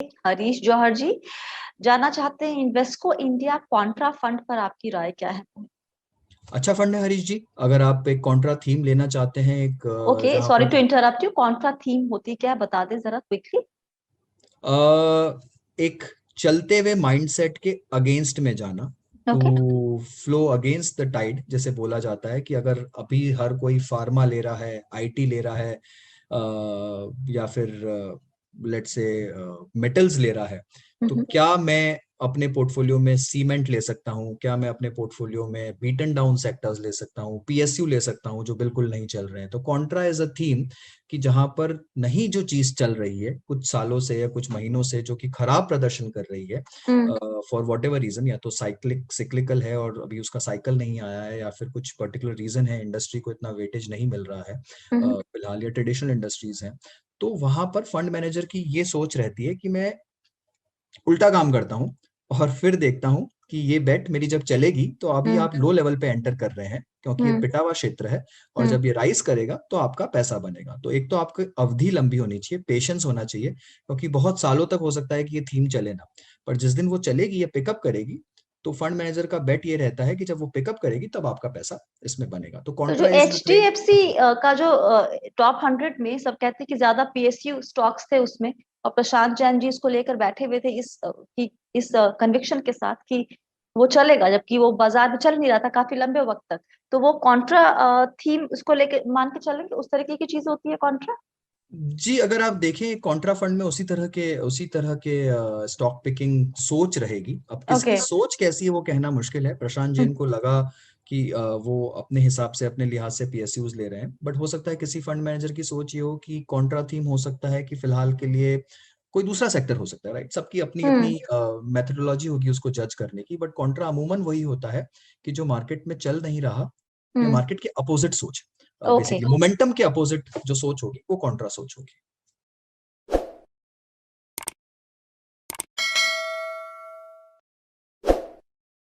हरीश जौहर जी जानना चाहते हैं इन्वेस्को इंडिया कॉन्ट्रा फंड पर आपकी राय क्या है। अच्छा फंड है हरीश जी। अगर आप एक कॉन्ट्रा थीम लेना चाहते हैं, एक ओके, जहां सॉरी पर to interrupt you, contra theme होती क्या है, बता दें जरा क्विकली। एक चलते हुए माइंडसेट के अगेंस्ट में जाना, to okay. Flow against the tide जैसे बोला जाता है, कि अगर अभी हर कोई फार्मा ले रहा है, आईटी ले रहा है, या फिर लेट्स से मेटल्स ले रहा है, तो क्या मैं अपने पोर्टफोलियो में सीमेंट ले सकता हूँ, क्या मैं अपने पोर्टफोलियो में बीटन डाउन सेक्टर्स ले सकता हूँ, पीएसयू ले सकता हूँ जो बिल्कुल नहीं चल रहे हैं। तो कॉन्ट्रा एज अ थीम, कि जहां पर नहीं जो चीज चल रही है कुछ सालों से या कुछ महीनों से, जो कि खराब प्रदर्शन कर रही है फॉर वॉट एवर रीजन, या तो सिक्लिकल है और अभी उसका साइकिल नहीं आया है, या फिर कुछ पर्टिकुलर रीजन है, इंडस्ट्री को इतना वेटेज नहीं मिल रहा है फिलहाल, या ट्रेडिशनल इंडस्ट्रीज हैं, तो वहां पर फंड मैनेजर की ये सोच रहती है कि मैं उल्टा काम करता हूँ और फिर देखता हूँ कि ये बेट मेरी जब चलेगी तो अभी आप लो लेवल पे एंटर कर रहे हैं क्योंकि ये पिटा हुआ क्षेत्र है, और जब ये राइज करेगा तो आपका पैसा बनेगा। तो एक तो आपकी अवधि लंबी होनी चाहिए, पेशेंस होना चाहिए, क्योंकि बहुत सालों तक हो सकता है कि ये थीम चले ना, पर जिस दिन वो चलेगी या पिकअप करेगी, तो फंड मैनेजर का बेट ये रहता है कि जब वो पिकअप करेगी तब आपका पैसा इसमें बनेगा। तो तो जो contra is H D way. F C का जो टॉप 100 में सब कहते हैं कि ज्यादा पीएसयू स्टॉक्स थे उसमें, और प्रशांत जैन जी इसको लेकर बैठे हुए थे इस कन्विक्शन के साथ कि वो चलेगा, जबकि वो बाजार में चल नहीं रहा था काफी लंबे वक्त तक। तो वो कॉन्ट्रा थीम उसको लेके मान के चलेंगे, उस तरीके की चीज होती है कॉन्ट्रा। जी, अगर आप देखें कॉन्ट्रा फंड में उसी तरह के स्टॉक पिकिंग सोच रहेगी। अब ओके। किसकी सोच कैसी है वो कहना मुश्किल है। प्रशांत जैन को लगा कि वो अपने हिसाब से, अपने लिहाज से पीएसयूज ले रहे हैं, बट हो सकता है किसी फंड मैनेजर की सोच ये हो कि कॉन्ट्रा थीम हो सकता है कि फिलहाल के लिए कोई दूसरा सेक्टर हो सकता है, राइट। सबकी अपनी अपनी हम्म। मेथोडोलॉजी होगी उसको जज करने की, बट कॉन्ट्रा अमूमन वही होता है कि जो मार्केट में चल नहीं रहा या हम्म। मार्केट के अपोजिट सोच, ओके। बेसिकली मोमेंटम के अपोजिट जो सोच होगी वो कॉन्ट्रा सोच होगी।